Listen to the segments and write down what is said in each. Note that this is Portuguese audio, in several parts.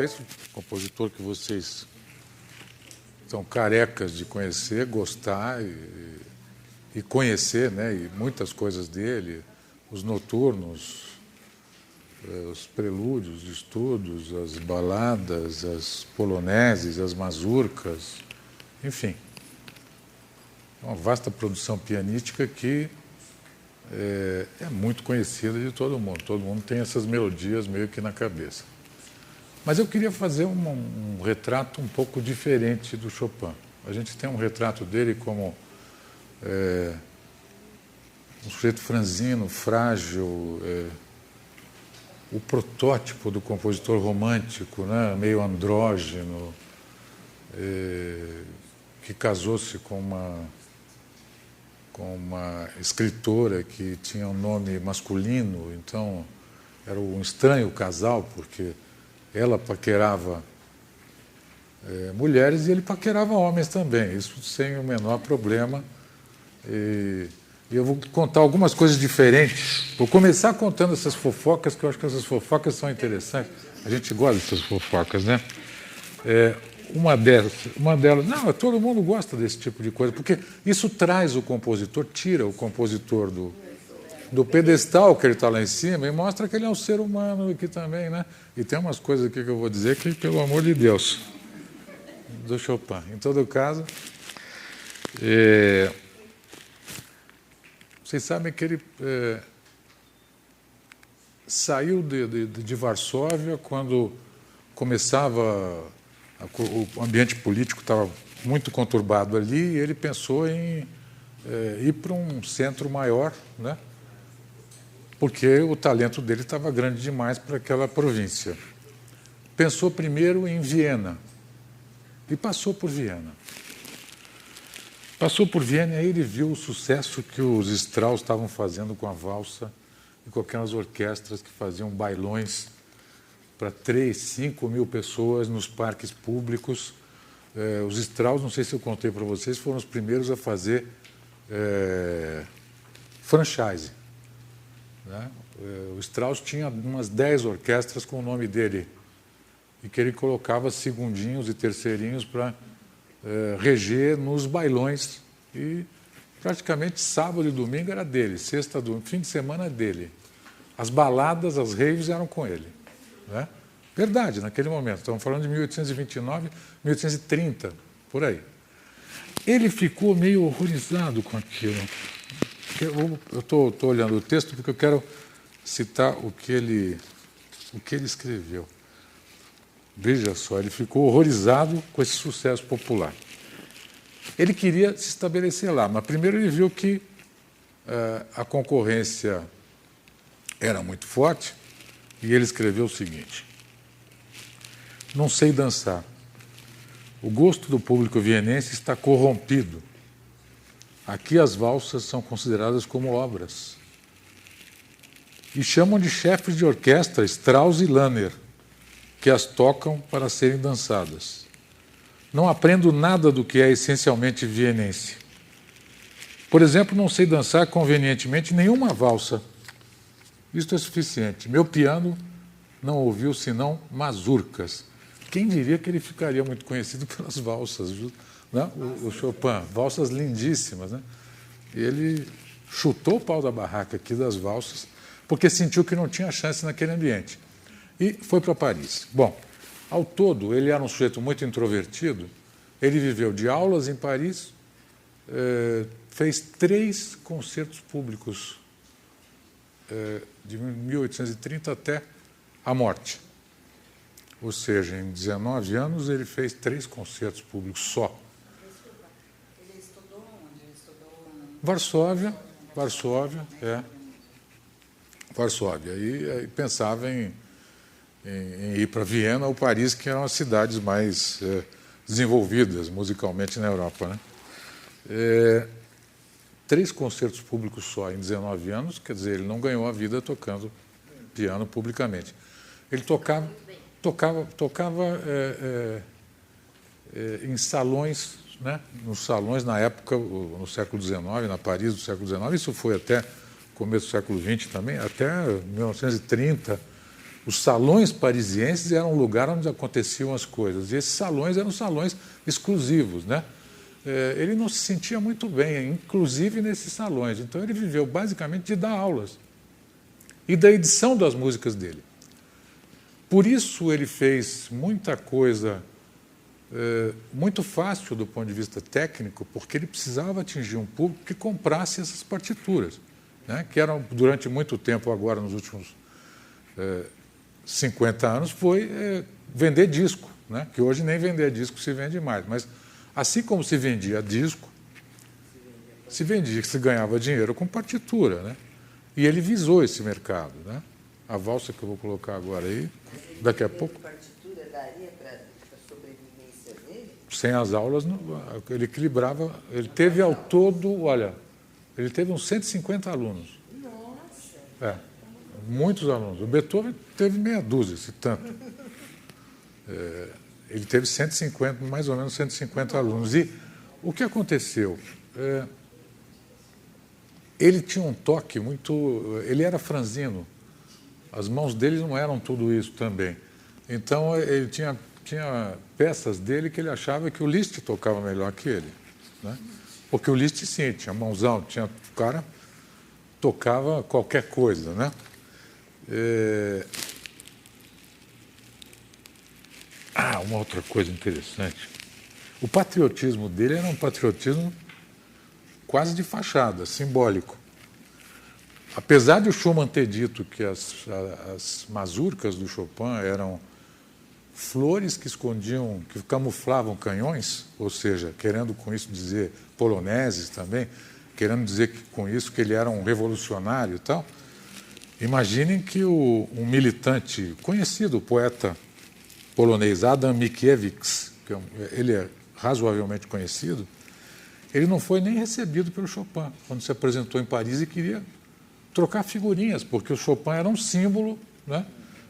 sei se o compositor que vocês estão carecas de conhecer, gostar e conhecer, né? E muitas coisas dele, os noturnos, os prelúdios, os estudos, as baladas, as poloneses, as mazurcas, enfim. É uma vasta produção pianística que é muito conhecida de todo mundo. Todo mundo tem essas melodias meio que na cabeça. Mas eu queria fazer um retrato um pouco diferente do Chopin. A gente tem um retrato dele como um sujeito franzino, frágil, o protótipo do compositor romântico, né? Meio andrógeno, que casou-se com uma escritora que tinha um nome masculino, então era um estranho casal, porque ela paquerava mulheres e ele paquerava homens também, isso sem o menor problema. E eu vou contar algumas coisas diferentes. Vou começar contando essas fofocas, que eu acho que essas fofocas são interessantes. A gente gosta dessas fofocas, né? Uma delas, não, todo mundo gosta desse tipo de coisa, porque isso traz o compositor, tira o compositor do pedestal que ele está lá em cima e mostra que ele é um ser humano aqui também, né? E tem umas coisas aqui que eu vou dizer que, pelo amor de Deus, do Chopin. Em todo caso, vocês sabem que ele saiu de Varsóvia quando começava... O ambiente político estava muito conturbado ali e ele pensou em ir para um centro maior, né? Porque o talento dele estava grande demais para aquela província. Pensou primeiro em Viena e passou por Viena. Passou por Viena e aí ele viu o sucesso que os Strauss estavam fazendo com a valsa e com aquelas orquestras que faziam bailões para 3, 5 mil pessoas nos parques públicos. Os Strauss, não sei se eu contei para vocês, foram os primeiros a fazer franchise, né? O Strauss tinha umas 10 orquestras com o nome dele e que ele colocava segundinhos e terceirinhos para reger nos bailões. E praticamente sábado e domingo era dele, sexta, domingo, fim de semana dele. As baladas, as raves eram com ele. Né? Verdade, naquele momento. Estamos falando de 1829, 1830, por aí. Ele ficou meio horrorizado com aquilo. Eu estou olhando o texto porque eu quero citar o que ele escreveu. Veja só, ele ficou horrorizado com esse sucesso popular. Ele queria se estabelecer lá, mas primeiro ele viu que a concorrência era muito forte e ele escreveu o seguinte: não sei dançar. O gosto do público vienense está corrompido. Aqui as valsas são consideradas como obras. E chamam de chefes de orquestra Strauss e Lanner, que as tocam para serem dançadas. Não aprendo nada do que é essencialmente vienense. Por exemplo, não sei dançar convenientemente nenhuma valsa. Isto é suficiente. Meu piano não ouviu senão mazurcas. Quem diria que ele ficaria muito conhecido pelas valsas, né? O Chopin, valsas lindíssimas, né? Ele chutou o pau da barraca aqui das valsas, porque sentiu que não tinha chance naquele ambiente. E foi para Paris. Bom, ao todo, ele era um sujeito muito introvertido. Ele viveu de aulas em Paris, fez 3 concertos públicos de 1830 até a morte. Ou seja, em 19 anos, ele fez 3 concertos públicos só. Desculpa, ele estudou onde? Ele estudou Varsóvia, Varsóvia. E pensava em ir para Viena ou Paris, que eram as cidades mais desenvolvidas musicalmente na Europa, né? 3 concertos públicos só em 19 anos, quer dizer, ele não ganhou a vida tocando piano publicamente. Ele tocava em salões, né? Nos salões na época, no século XIX, na Paris do século XIX, isso foi até começo do século XX também, até 1930, Os salões parisienses eram um lugar onde aconteciam as coisas. E esses salões eram salões exclusivos, né? Ele não se sentia muito bem, inclusive nesses salões. Então ele viveu basicamente de dar aulas e da edição das músicas dele. Por isso ele fez muita coisa muito fácil do ponto de vista técnico, porque ele precisava atingir um público que comprasse essas partituras, né? Que eram, durante muito tempo, agora nos últimos 50 anos, foi vender disco, né? Que hoje nem vender disco se vende mais. Mas assim como se vendia disco, se ganhava dinheiro com partitura, né? E ele visou esse mercado, né? A valsa que eu vou colocar agora aí, daqui a pouco. Partitura daria para a sobrevivência dele? Sem as aulas, ele equilibrava. Ele teve ao todo, olha, ele teve uns 150 alunos. Nossa! Muitos alunos. O Beethoven teve meia dúzia, se tanto. Ele teve 150, mais ou menos 150 alunos. E o que aconteceu? Ele tinha um toque muito... Ele era franzino. As mãos dele não eram tudo isso também. Então, ele tinha peças dele que ele achava que o Liszt tocava melhor que ele, né? Porque o Liszt, sim, tinha mãozão, o cara tocava qualquer coisa, né? Uma outra coisa interessante. O patriotismo dele era um patriotismo quase de fachada, simbólico. Apesar de o Schumann ter dito que as mazurcas do Chopin eram flores que escondiam, que camuflavam canhões, ou seja, querendo com isso dizer poloneses também, querendo dizer que, com isso que ele era um revolucionário e tal, imaginem que um militante conhecido, o poeta polonês Adam Mickiewicz, ele é razoavelmente conhecido, ele não foi nem recebido pelo Chopin quando se apresentou em Paris e queria trocar figurinhas, porque o Chopin era um símbolo, né,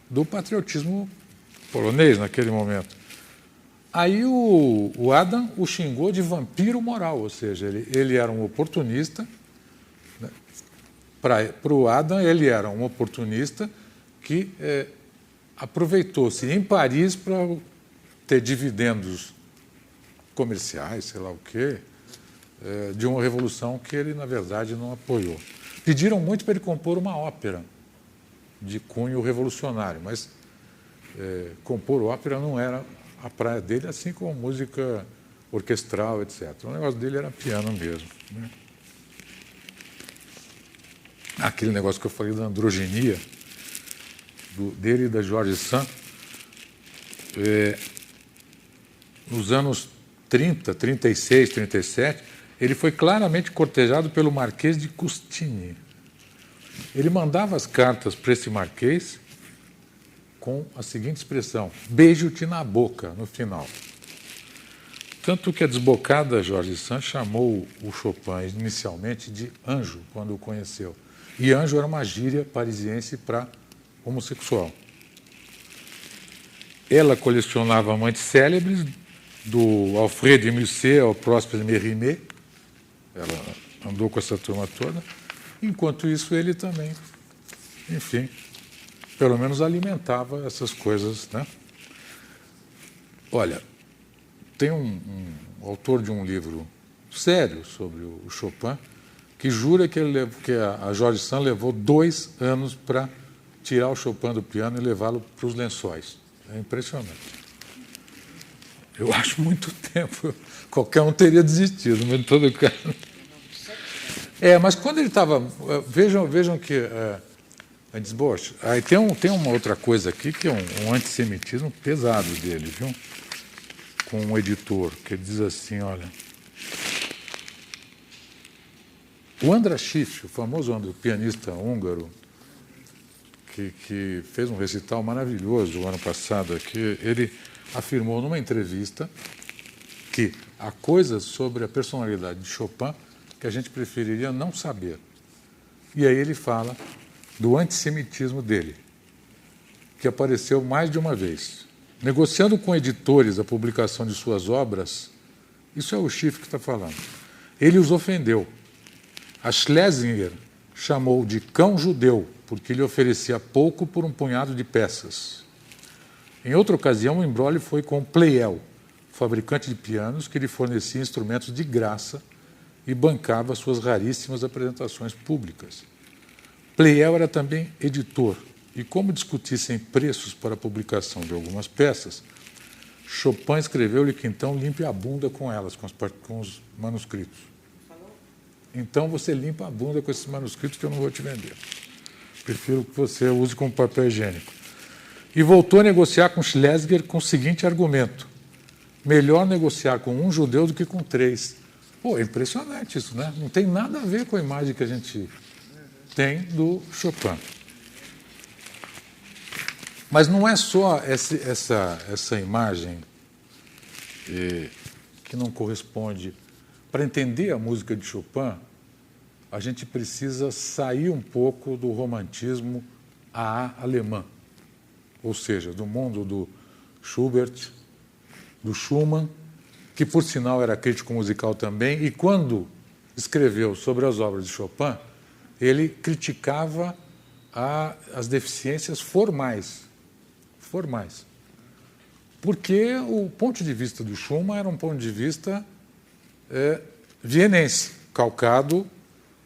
do patriotismo polonês naquele momento. Aí o Adam o xingou de vampiro moral, ou seja, ele era um oportunista. Né? Para o Adam, ele era um oportunista que aproveitou-se em Paris para ter dividendos comerciais, sei lá o quê, de uma revolução que ele, na verdade, não apoiou. Pediram muito para ele compor uma ópera de cunho revolucionário, mas compor ópera não era a praia dele, assim como música orquestral, etc. O negócio dele era piano mesmo, né? Aquele negócio que eu falei da androginia dele e da George Sand, nos anos 30, 36, 37, ele foi claramente cortejado pelo Marquês de Custine. Ele mandava as cartas para esse marquês com a seguinte expressão: beijo-te na boca, no final. Tanto que a desbocada George Sand chamou o Chopin inicialmente de anjo, quando o conheceu. E anjo era uma gíria parisiense para homossexual. Ela colecionava amantes célebres, do Alfred de Musset ao Prosper Mérimée. Ela andou com essa turma toda. Enquanto isso, ele também, enfim, pelo menos alimentava essas coisas, né? Olha, tem um autor de um livro sério sobre o Chopin que jura que a George Sand levou 2 anos para tirar o Chopin do piano e levá-lo para os lençóis. É impressionante. Eu acho muito tempo. Qualquer um teria desistido, mas em todo caso. Mas quando ele estava... Vejam que... desboche. Aí tem uma outra coisa aqui, que é um antissemitismo pesado dele, viu? Com um editor, que ele diz assim, olha... O András Schiff, o famoso pianista húngaro, que fez um recital maravilhoso o ano passado aqui, ele afirmou numa entrevista que há coisas sobre a personalidade de Chopin que a gente preferiria não saber. E aí ele fala do antissemitismo dele, que apareceu mais de uma vez. Negociando com editores a publicação de suas obras, isso é o Schiff que está falando, ele os ofendeu. A Schlesinger chamou de cão judeu, porque lhe oferecia pouco por um punhado de peças. Em outra ocasião, o imbróglio foi com Pleyel, fabricante de pianos, que lhe fornecia instrumentos de graça e bancava suas raríssimas apresentações públicas. Pleyel era também editor, e como discutissem preços para a publicação de algumas peças, Chopin escreveu-lhe que então limpe a bunda com elas, com os manuscritos. Então você limpa a bunda com esses manuscritos que eu não vou te vender. Prefiro que você use como papel higiênico. E voltou a negociar com Schlesinger com o seguinte argumento: melhor negociar com um judeu do que com 3. Pô, é impressionante isso, né? Não tem nada a ver com a imagem que a gente tem do Chopin. Mas não é só essa imagem que não corresponde. Para entender a música de Chopin, a gente precisa sair um pouco do romantismo alemão, ou seja, do mundo do Schubert, do Schumann, que por sinal era crítico musical também, e quando escreveu sobre as obras de Chopin, ele criticava as deficiências formais. Porque o ponto de vista do Schumann era um ponto de vista vienense, calcado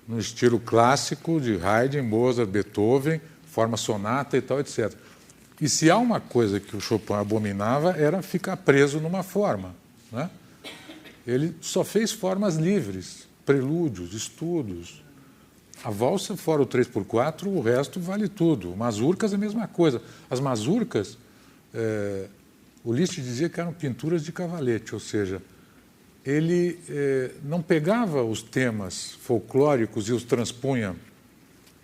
no estilo clássico de Haydn, Mozart, Beethoven, forma sonata e tal, etc. E se há uma coisa que o Chopin abominava, era ficar preso numa forma, né? Ele só fez formas livres, prelúdios, estudos. A valsa, fora o 3x4, o resto vale tudo. Mazurcas é a mesma coisa. As mazurcas, o Liszt dizia que eram pinturas de cavalete, ou seja, ele não pegava os temas folclóricos e os transpunha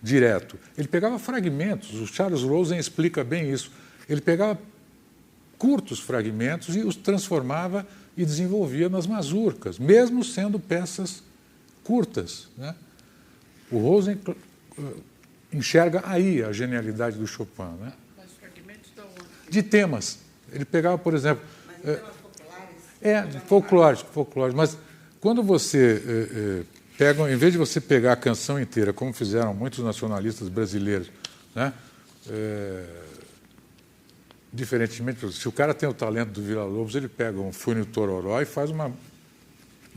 direto. Ele pegava fragmentos, o Charles Rosen explica bem isso. Ele pegava curtos fragmentos e os transformava e desenvolvia nas mazurcas, mesmo sendo peças curtas, né? O Rosen enxerga aí a genialidade do Chopin, né? Mas fragmentos da onde? De temas. Ele pegava, por exemplo... Mas temas populares? Folclóricos. Mas quando você pega, em vez de você pegar a canção inteira, como fizeram muitos nacionalistas brasileiros, né? Diferentemente, se o cara tem o talento do Villa-Lobos, ele pega um Fui no Tororó e faz uma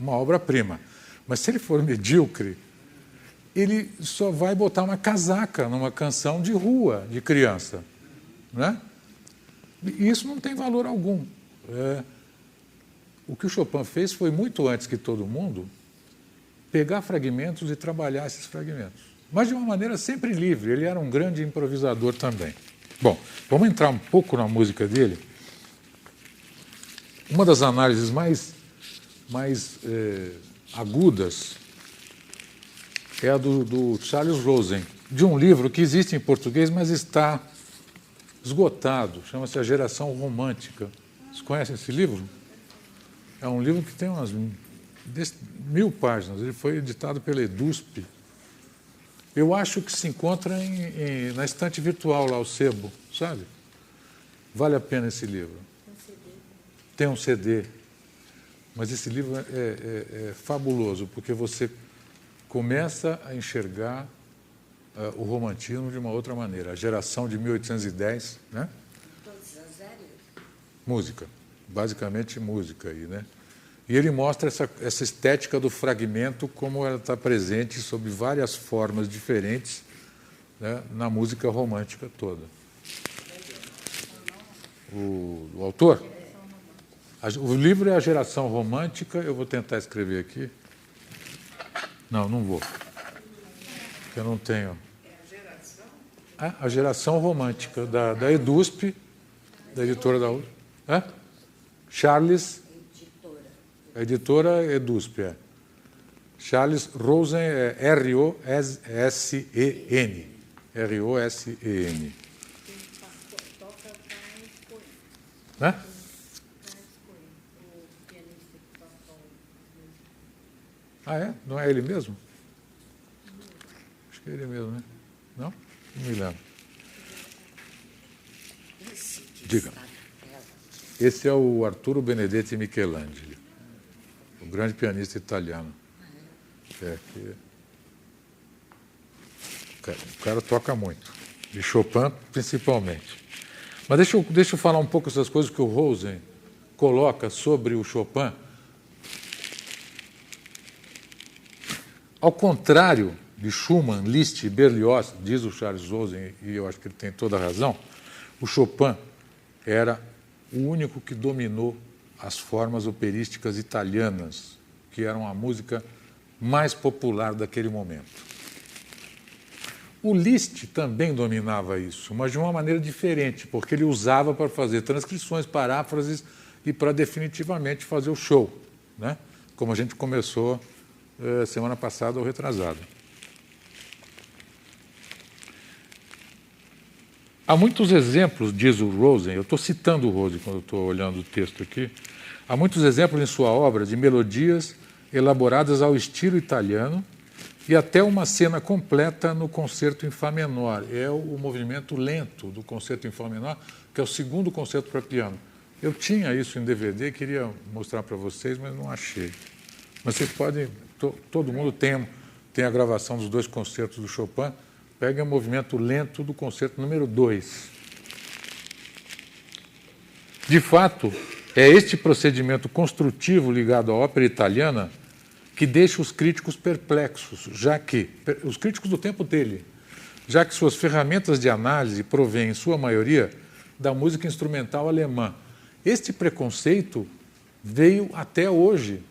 obra-prima. Mas se ele for medíocre, ele só vai botar uma casaca numa canção de rua, de criança, né? E isso não tem valor algum. O que o Chopin fez foi, muito antes que todo mundo, pegar fragmentos e trabalhar esses fragmentos. Mas de uma maneira sempre livre. Ele era um grande improvisador também. Bom, vamos entrar um pouco na música dele. Uma das análises mais agudas é a do Charles Rosen, de um livro que existe em português, mas está esgotado. Chama-se A Geração Romântica. Vocês conhecem esse livro? É um livro que tem umas 1000 páginas. Ele foi editado pela EDUSP. Eu acho que se encontra na estante virtual lá, o sebo, sabe? Vale a pena esse livro. Tem um CD. Mas esse livro é fabuloso, porque você começa a enxergar o romantismo de uma outra maneira. A geração de 1810, né? Todas as áreas? Música. Basicamente música aí, né? E ele mostra essa estética do fragmento, como ela está presente sob várias formas diferentes, né, na música romântica toda. O autor? O livro é A Geração Romântica. Eu vou tentar escrever aqui. Não vou. Porque eu não tenho. A Geração Romântica, da EDUSP, da editora da USP. Charles... A editora EDUSP, Charles Rosen, R-O-S-E-N. R-O-S-E-N. Né? Ah, é? Não é ele mesmo? Acho que é ele mesmo, né? Não? Não me lembro. Diga. Esse é o Arturo Benedetti Michelangelo, o grande pianista italiano. O cara toca muito, e Chopin principalmente. Mas deixa eu falar um pouco essas coisas que o Rosen coloca sobre o Chopin. Ao contrário de Schumann, Liszt e Berlioz, diz o Charles Rosen, e eu acho que ele tem toda a razão, o Chopin era o único que dominou as formas operísticas italianas, que eram a música mais popular daquele momento. O Liszt também dominava isso, mas de uma maneira diferente, porque ele usava para fazer transcrições, paráfrases e para definitivamente fazer o show, né? Como a gente começou semana passada ou retrasada. Há muitos exemplos, diz o Rosen, eu estou citando o Rosen quando estou olhando o texto aqui, há muitos exemplos em sua obra de melodias elaboradas ao estilo italiano e até uma cena completa no concerto em Fá menor. É o movimento lento do concerto em Fá menor, que é o segundo concerto para piano. Eu tinha isso em DVD, queria mostrar para vocês, mas não achei. Mas vocês podem, todo mundo tem a gravação dos dois concertos do Chopin. Peguem o movimento lento do concerto número 2. De fato, é este procedimento construtivo ligado à ópera italiana que deixa os críticos perplexos, já que, os críticos do tempo dele, já que suas ferramentas de análise provêm, em sua maioria, da música instrumental alemã. Este preconceito veio até hoje.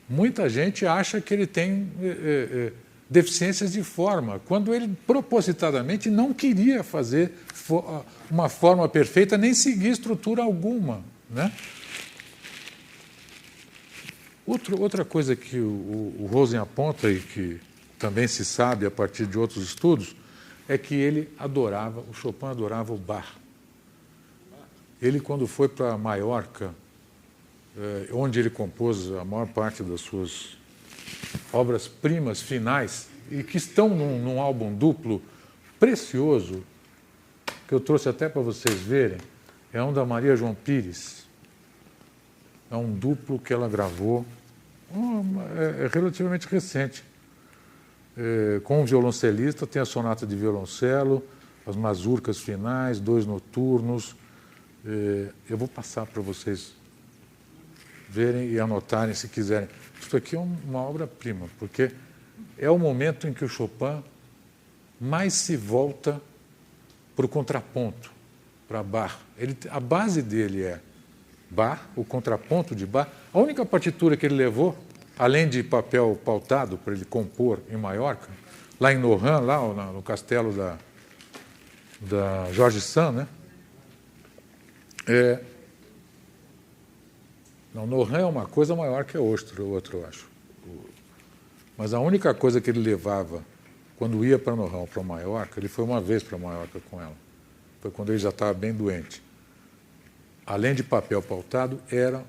Muita gente acha que ele tem deficiências de forma, quando ele propositadamente não queria fazer uma forma perfeita, nem seguir estrutura alguma, né? Outra coisa que o Rosen aponta e que também se sabe a partir de outros estudos é que o Chopin adorava o Bach. Ele, quando foi para Maiorca, onde ele compôs a maior parte das suas obras-primas finais, e que estão num álbum duplo precioso, que eu trouxe até para vocês verem, é um da Maria João Pires. É um duplo que ela gravou, é relativamente recente. Com um violoncelista, tem a sonata de violoncelo, as mazurcas finais, 2 noturnos. Eu vou passar para vocês verem e anotarem se quiserem. Isso aqui é uma obra-prima, porque é o momento em que o Chopin mais se volta para o contraponto, para Bach. A base dele é Bach, o contraponto de Bach. A única partitura que ele levou, além de papel pautado para ele compor em Maiorca, lá em Nohant, lá no castelo da Jorge Sand, né? Não, Nohant é uma coisa maior que o outro, eu acho. Mas a única coisa que ele levava quando ia para Nohant ou para Maiorca, ele foi uma vez para Maiorca com ela. Foi quando ele já estava bem doente. Além de papel pautado, era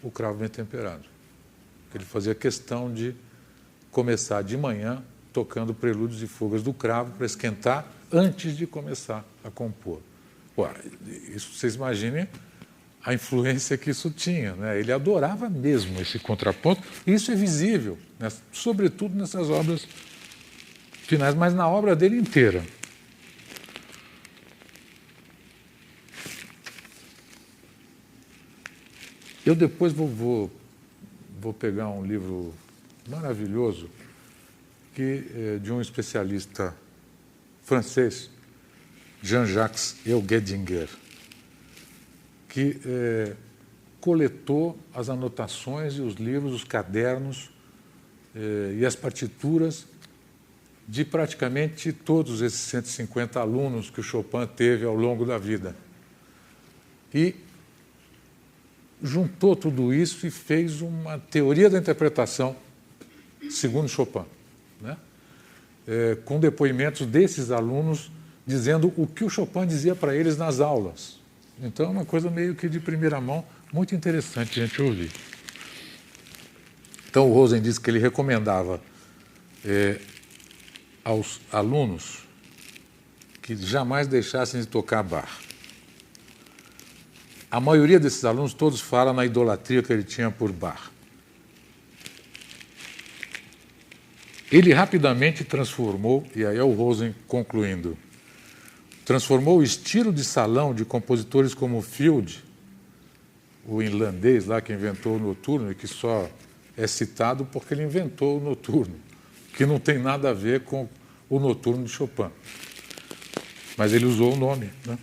o cravo bem temperado. Ele fazia questão de começar de manhã tocando prelúdios e fugas do cravo para esquentar antes de começar a compor. Isso vocês imaginem a influência que isso tinha, né? Ele adorava mesmo esse contraponto, e isso é visível, né? Sobretudo nessas obras finais, mas na obra dele inteira. Eu depois vou pegar um livro maravilhoso de um especialista francês, Jean-Jacques Eugedinger, que coletou as anotações e os livros, os cadernos e as partituras de praticamente todos esses 150 alunos que o Chopin teve ao longo da vida. E juntou tudo isso e fez uma teoria da interpretação segundo Chopin, né? Com depoimentos desses alunos dizendo o que o Chopin dizia para eles nas aulas. Então é uma coisa meio que de primeira mão, muito interessante a gente ouvir. Então o Rosen disse que ele recomendava aos alunos que jamais deixassem de tocar Bach. A maioria desses alunos, todos falam na idolatria que ele tinha por Bach. Ele rapidamente transformou, e aí é o Rosen concluindo, transformou o estilo de salão de compositores como Field, o irlandês lá que inventou o noturno e que só é citado porque ele inventou o noturno, que não tem nada a ver com o noturno de Chopin. Mas ele usou o nome, né?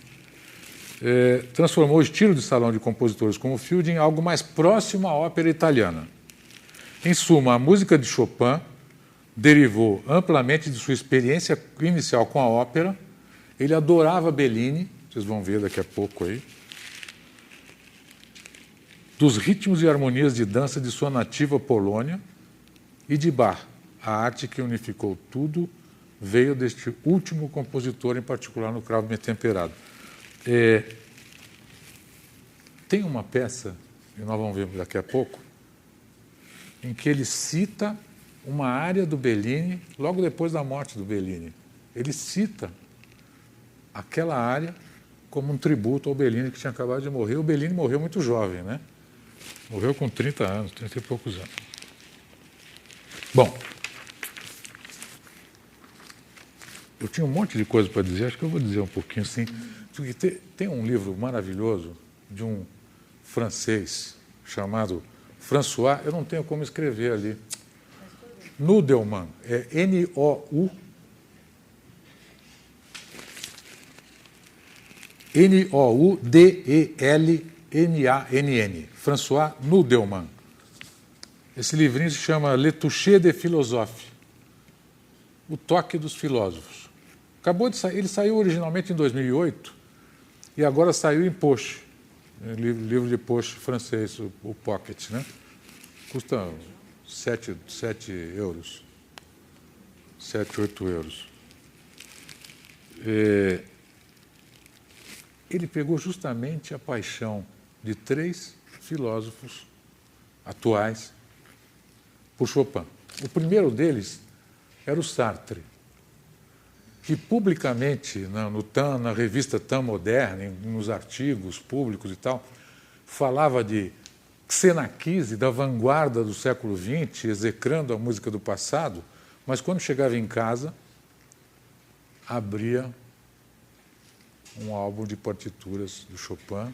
Transformou o estilo de salão de compositores como Field em algo mais próximo à ópera italiana. Em suma, a música de Chopin derivou amplamente de sua experiência inicial com a ópera. Ele adorava Bellini, vocês vão ver daqui a pouco aí, dos ritmos e harmonias de dança de sua nativa Polônia e de Bach. A arte que unificou tudo veio deste último compositor, em particular no cravo bem temperado. Tem uma peça, e nós vamos ver daqui a pouco, em que ele cita uma área do Bellini, logo depois da morte do Bellini. Ele cita aquela área como um tributo ao Bellini, que tinha acabado de morrer. O Bellini morreu muito jovem, né? Morreu com 30 anos, 30 e poucos anos. Bom, eu tinha um monte de coisa para dizer, acho que eu vou dizer um pouquinho assim. Tem um livro maravilhoso de um francês chamado François, eu não tenho como escrever ali. Nudelman, é N-O-U-D-E-L-M-A-N-N. François Nudelman. Esse livrinho se chama Le Toucher des Philosophes, O Toque dos Filósofos. Acabou de sair, ele saiu originalmente em 2008 e agora saiu em poche, livro de poche francês, o Pocket, né? Custa 7 euros, 7, 8 euros. Ele pegou justamente a paixão de 3 filósofos atuais por Chopin. O primeiro deles era o Sartre, que publicamente, na revista Temps Moderne, nos artigos públicos e tal, falava de Xenakise, da vanguarda do século XX, execrando a música do passado, mas quando chegava em casa, abria um álbum de partituras do Chopin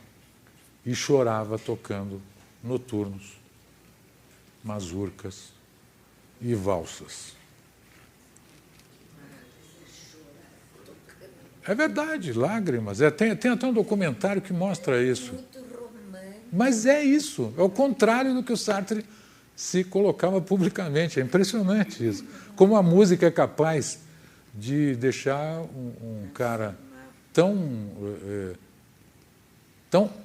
e chorava tocando noturnos, mazurcas e valsas. É verdade, lágrimas. Tem até um documentário que mostra isso. Mas é isso, é o contrário do que o Sartre se colocava publicamente. É impressionante isso. Como a música é capaz de deixar um cara tão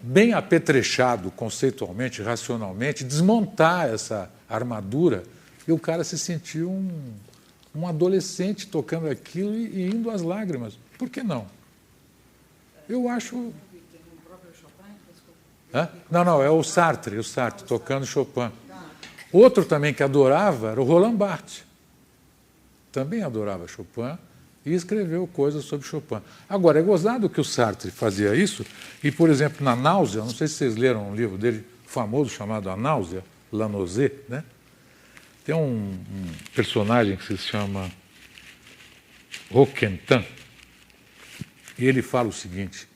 bem apetrechado conceitualmente, racionalmente, desmontar essa armadura e o cara se sentiu um adolescente tocando aquilo e indo às lágrimas. Por que não? Eu acho... Não, é o Sartre tocando Chopin. Outro também que adorava era o Roland Barthes. Também adorava Chopin e escreveu coisas sobre Chopin. Agora, é gozado que o Sartre fazia isso, e, por exemplo, na Náusea, não sei se vocês leram um livro dele famoso chamado A Náusea, La Nausée, né? Tem um personagem que se chama Roquentin, e ele fala o seguinte,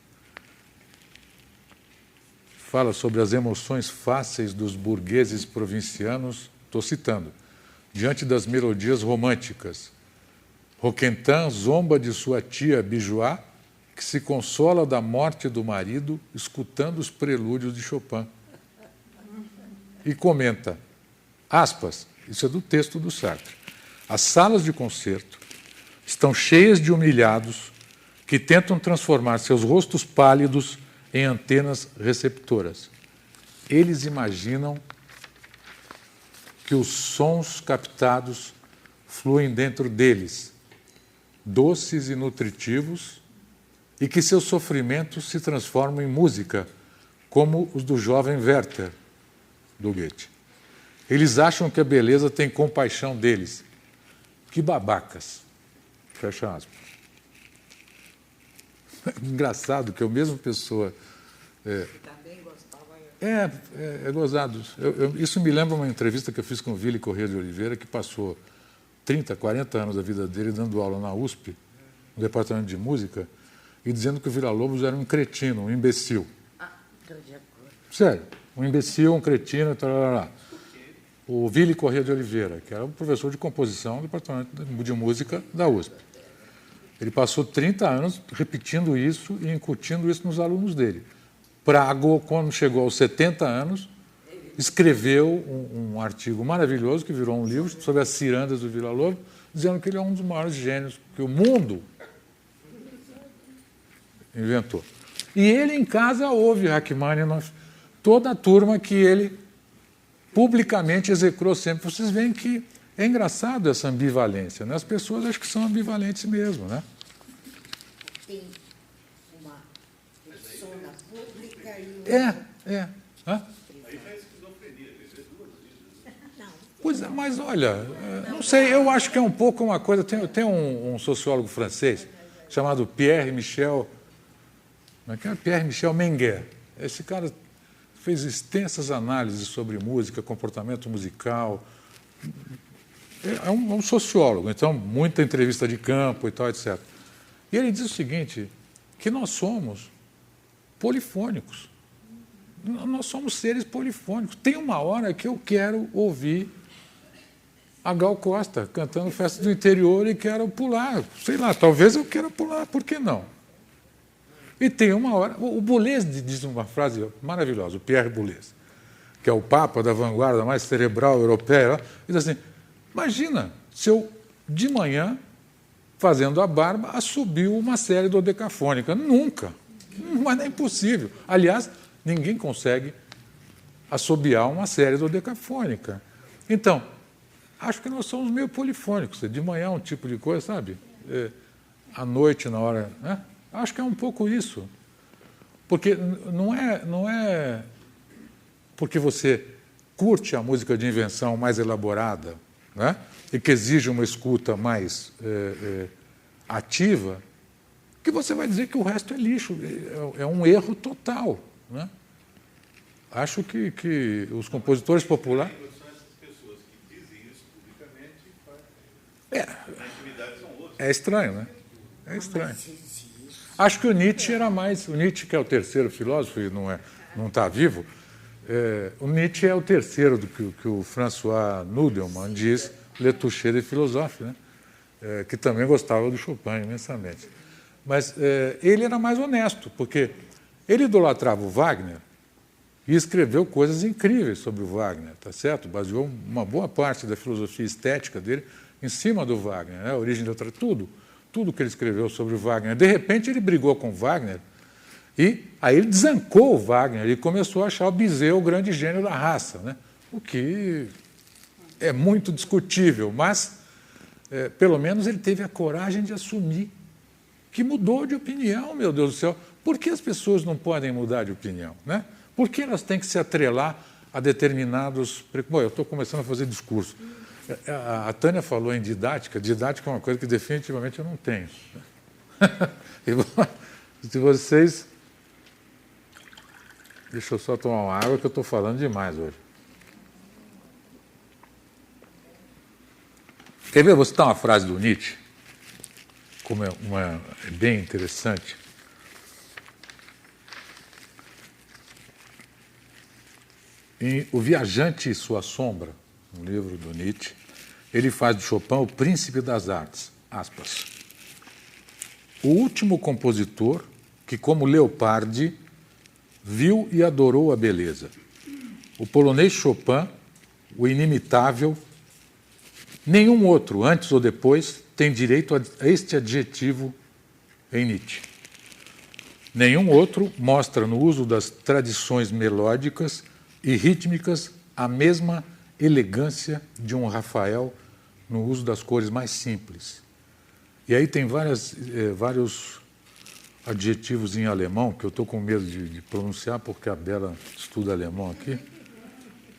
fala sobre as emoções fáceis dos burgueses provincianos, estou citando, diante das melodias românticas. Roquentin zomba de sua tia Bijoá, que se consola da morte do marido escutando os prelúdios de Chopin. E comenta, aspas, isso é do texto do Sartre, as salas de concerto estão cheias de humilhados que tentam transformar seus rostos pálidos em antenas receptoras. Eles imaginam que os sons captados fluem dentro deles, doces e nutritivos, e que seus sofrimentos se transformam em música, como os do jovem Werther, do Goethe. Eles acham que a beleza tem compaixão deles. Que babacas. Fecha aspas. Engraçado que a mesma pessoa... Também gostava... É gozado. Isso me lembra uma entrevista que eu fiz com o Vili Corrêa de Oliveira, que passou 30, 40 anos da vida dele dando aula na USP, no departamento de música, e dizendo que o Villa-Lobos era um cretino, um imbecil. Estou de acordo. Sério, um imbecil, um cretino, tal. O Vili Corrêa de Oliveira, que era um professor de composição do departamento de música da USP. Ele passou 30 anos repetindo isso e incutindo isso nos alunos dele. Prago, quando chegou aos 70 anos, escreveu um artigo maravilhoso, que virou um livro, sobre as cirandas do Villa-Lobos, dizendo que ele é um dos maiores gênios que o mundo inventou. E ele, em casa, ouve Rachmaninoff, toda a turma que ele publicamente execrou sempre. Vocês veem que é engraçado essa ambivalência, né? As pessoas acho que são ambivalentes mesmo, né? Tem uma persona pública e uma... Hã? Pois é, mas olha, não sei, eu acho que é um pouco uma coisa... Tem um sociólogo francês chamado Pierre Michel Menguer. Esse cara fez extensas análises sobre música, comportamento musical. É um sociólogo, então muita entrevista de campo e tal, etc. E ele diz o seguinte, que nós somos polifônicos. Nós somos seres polifônicos. Tem uma hora que eu quero ouvir a Gal Costa cantando Festa do Interior e quero pular. Sei lá, talvez eu queira pular, por que não? E tem uma hora... O Boulez diz uma frase maravilhosa, o Pierre Boulez, que é o papa da vanguarda mais cerebral europeia, diz assim, imagina se eu, de manhã, fazendo a barba, assobio uma série dodecafônica. Nunca. Mas é impossível. Aliás, ninguém consegue assobiar uma série dodecafônica. Então, acho que nós somos meio polifônicos. De manhã é um tipo de coisa, sabe? À noite, na hora... Né? Acho que é um pouco isso. Porque não é porque você curte a música de invenção mais elaborada, né? E que exige uma escuta mais ativa, que você vai dizer que o resto é lixo. É um erro total, né? Acho que os compositores populares... São essas pessoas que dizem isso publicamente e na intimidade são outros. É estranho, né? É estranho. Acho que o Nietzsche era mais... O Nietzsche, que é o terceiro filósofo e não está vivo, o Nietzsche é o terceiro do que o François Nudelman diz, Le Toucher des Philosophes, né? Que também gostava do Chopin imensamente. Mas ele era mais honesto, porque ele idolatrava o Wagner e escreveu coisas incríveis sobre o Wagner, tá certo? Baseou uma boa parte da filosofia estética dele em cima do Wagner, né? A origem da outra, tudo que ele escreveu sobre o Wagner. De repente, ele brigou com o Wagner e aí ele desancou o Wagner e começou a achar o Bizet o grande gênio da raça, né? O que é muito discutível, mas pelo menos ele teve a coragem de assumir que mudou de opinião, meu Deus do céu. Por que as pessoas não podem mudar de opinião, né? Por que elas têm que se atrelar a determinados... Bom, eu estou começando a fazer discurso. A Tânia falou em didática. Didática é uma coisa que definitivamente eu não tenho. Se vocês... Deixa eu só tomar uma água que eu estou falando demais hoje. Quer ver? Vou citar uma frase do Nietzsche, como é bem interessante. Em O Viajante e Sua Sombra, um livro do Nietzsche, ele faz de Chopin o príncipe das artes, aspas. O último compositor que, como Leopardi, viu e adorou a beleza. O polonês Chopin, o inimitável, nenhum outro, antes ou depois, tem direito a este adjetivo em Nietzsche. Nenhum outro mostra no uso das tradições melódicas e rítmicas a mesma elegância de um Rafael no uso das cores mais simples. E aí tem vários adjetivos em alemão, que eu estou com medo de pronunciar, porque a Bela estuda alemão aqui.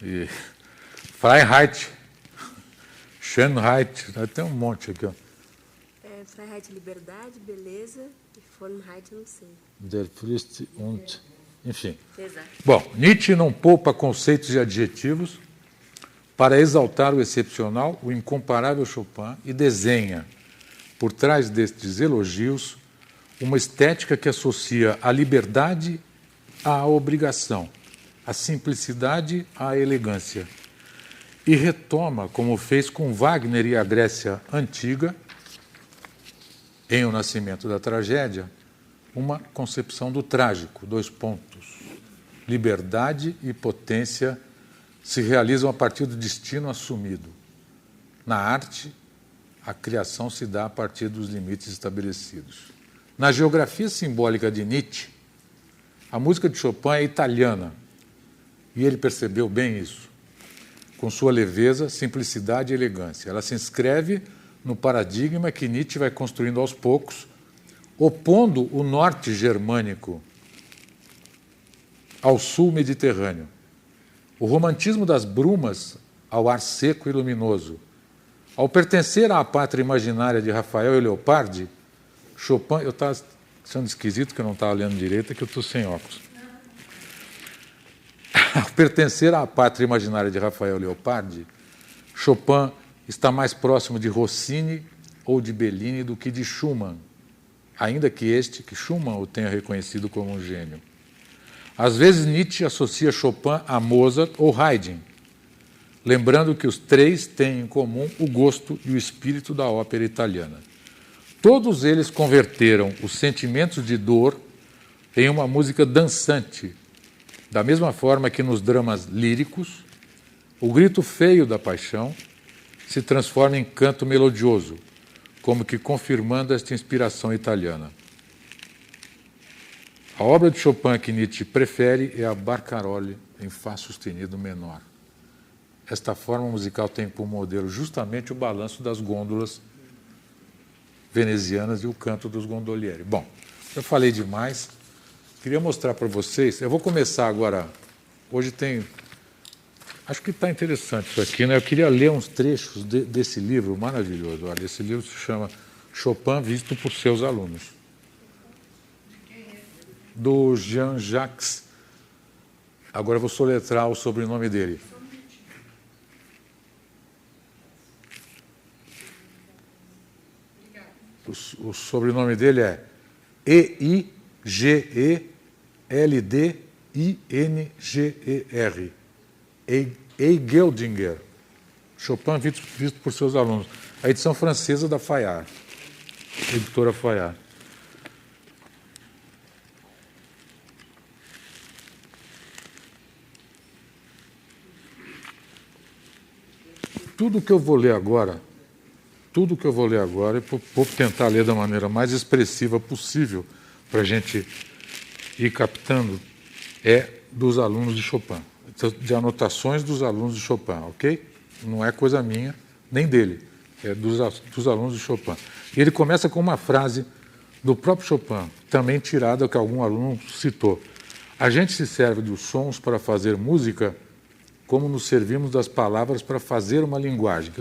E Freiheit, Schönheit, tem um monte aqui. Ó. Freiheit, liberdade, beleza, e Freiheit, não sei. Der Frist und... Enfim. Exato. Bom, Nietzsche não poupa conceitos e adjetivos para exaltar o excepcional, o incomparável Chopin, e desenha, por trás destes elogios, uma estética que associa a liberdade à obrigação, a simplicidade à elegância, e retoma, como fez com Wagner e a Grécia Antiga, em O Nascimento da Tragédia, uma concepção do trágico, 2 pontos. Liberdade e potência se realizam a partir do destino assumido. Na arte, a criação se dá a partir dos limites estabelecidos. Na geografia simbólica de Nietzsche, a música de Chopin é italiana, e ele percebeu bem isso, com sua leveza, simplicidade e elegância. Ela se inscreve no paradigma que Nietzsche vai construindo aos poucos, opondo o norte germânico ao sul mediterrâneo, o romantismo das brumas ao ar seco e luminoso. Ao pertencer à pátria imaginária de Rafael e Leopardi, Chopin... Eu estava sendo esquisito que eu não estava lendo direito, é que eu estou sem óculos. Ao pertencer à pátria imaginária de Rafael e Leopardi, Chopin está mais próximo de Rossini ou de Bellini do que de Schumann, ainda que Schumann o tenha reconhecido como um gênio. Às vezes Nietzsche associa Chopin a Mozart ou Haydn, lembrando que os 3 têm em comum o gosto e o espírito da ópera italiana. Todos eles converteram os sentimentos de dor em uma música dançante, da mesma forma que nos dramas líricos, o grito feio da paixão se transforma em canto melodioso, como que confirmando esta inspiração italiana. A obra de Chopin que Nietzsche prefere é a Barcarolle em Fá sustenido menor. Esta forma musical tem como modelo justamente o balanço das gôndolas venezianas e o canto dos gondolieri. Bom, eu falei demais, queria mostrar para vocês, eu vou começar agora, hoje tem, acho que está interessante isso aqui, né? Eu queria ler uns trechos desse livro maravilhoso. Olha, esse livro se chama Chopin visto por seus alunos, do Jean-Jacques. Agora eu vou soletrar o sobrenome dele. O sobrenome dele é Eigeldinger. Eigeldinger. Chopin visto por seus alunos. A edição francesa da Fayard, editora Fayard. Tudo que eu vou ler agora, vou tentar ler da maneira mais expressiva possível para a gente ir captando, é dos alunos de Chopin, de anotações dos alunos de Chopin, ok? Não é coisa minha, nem dele, é dos alunos de Chopin. E ele começa com uma frase do próprio Chopin, também tirada que algum aluno citou. A gente se serve dos sons para fazer música como nos servimos das palavras para fazer uma linguagem.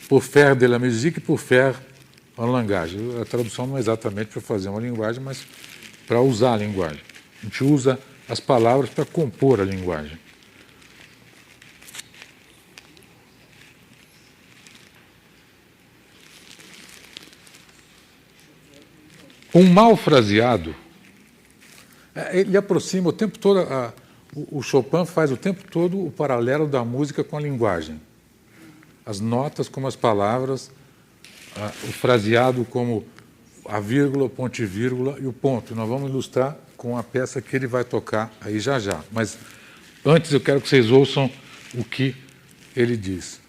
Pour faire de la musique, pour faire un langage. A tradução não é exatamente para fazer uma linguagem, mas para usar a linguagem. A gente usa as palavras para compor a linguagem. Um mal fraseado, ele aproxima o tempo todo, o Chopin faz o tempo todo o paralelo da música com a linguagem. As notas como as palavras, o fraseado como a vírgula, o ponto e vírgula e o ponto. Nós vamos ilustrar com a peça que ele vai tocar aí já já. Mas antes eu quero que vocês ouçam o que ele diz.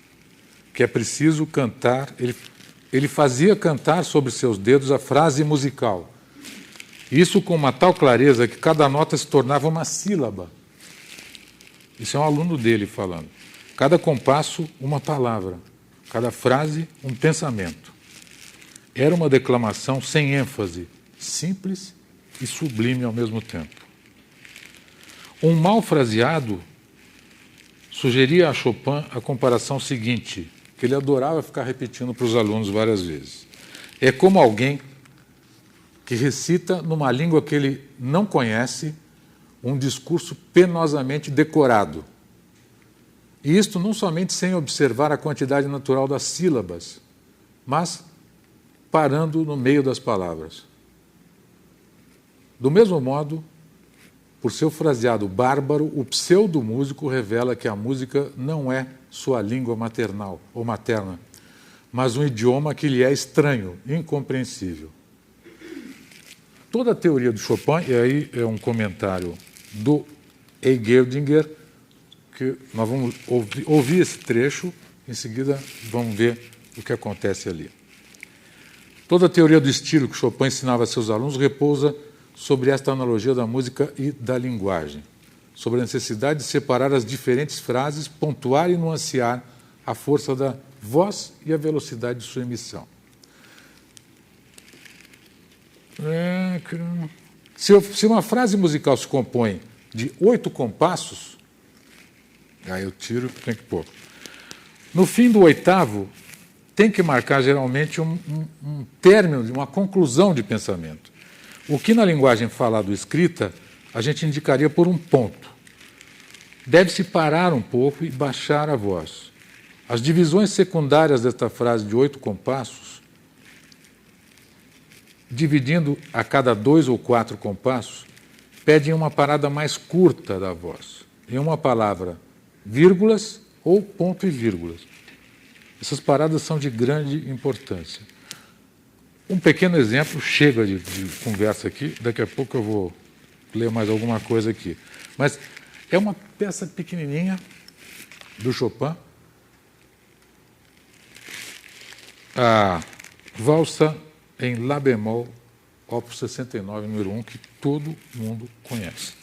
Que é preciso cantar, ele fazia cantar sobre seus dedos a frase musical. Isso com uma tal clareza que cada nota se tornava uma sílaba. Isso é um aluno dele falando. Cada compasso, uma palavra. Cada frase, um pensamento. Era uma declamação sem ênfase, simples e sublime ao mesmo tempo. Um mal fraseado sugeria a Chopin a comparação seguinte, que ele adorava ficar repetindo para os alunos várias vezes. É como alguém que recita numa língua que ele não conhece um discurso penosamente decorado. E isto não somente sem observar a quantidade natural das sílabas, mas parando no meio das palavras. Do mesmo modo, por seu fraseado bárbaro, o pseudo-músico revela que a música não é sua língua maternal ou materna, mas um idioma que lhe é estranho, incompreensível. Toda a teoria do Chopin, e aí é um comentário do E. Geldinger, que nós vamos ouvir esse trecho, em seguida vamos ver o que acontece ali. Toda a teoria do estilo que Chopin ensinava a seus alunos repousa sobre esta analogia da música e da linguagem, sobre a necessidade de separar as diferentes frases, pontuar e nuancear a força da voz e a velocidade de sua emissão. Se uma frase musical se compõe de 8 compassos, aí eu tiro, tem que pôr. No fim do 8º, tem que marcar geralmente um término, uma conclusão de pensamento. O que na linguagem falada ou escrita a gente indicaria por um ponto. Deve-se parar um pouco e baixar a voz. As divisões secundárias desta frase de 8 compassos, dividindo a cada 2 ou 4 compassos, pedem uma parada mais curta da voz, em uma palavra, vírgulas ou ponto e vírgulas. Essas paradas são de grande importância. Um pequeno exemplo, chega de conversa aqui, daqui a pouco eu vou ler mais alguma coisa aqui. Mas é uma peça pequenininha do Chopin, a valsa em Lá bemol, opus 69, número 1, que todo mundo conhece.